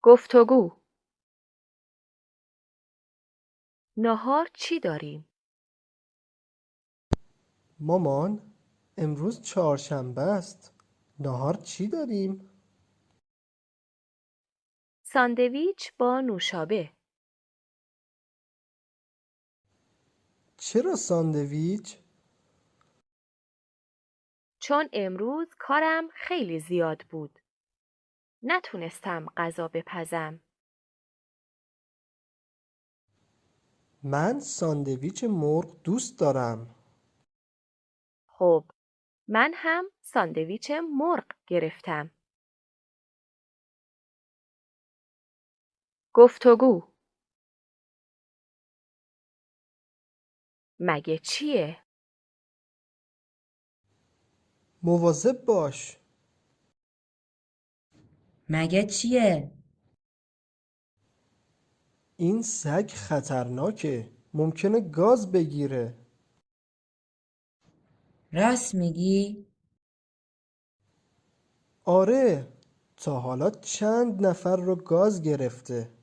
گفتگو. ناهار چی داریم؟ مامان، امروز چهارشنبه است. ناهار چی داریم؟ ساندویچ با نوشابه. چرا ساندویچ؟ چون امروز کارم خیلی زیاد بود. نتونستم غذا بپزم. من ساندویچ مرغ دوست دارم. خب، من هم ساندویچ مرغ گرفتم. گفتگو. مگه چیه؟ مواظب باش. مگه چیه؟ این سگ خطرناکه. ممکنه گاز بگیره. راست میگی؟ آره، تا حالا چند نفر رو گاز گرفته.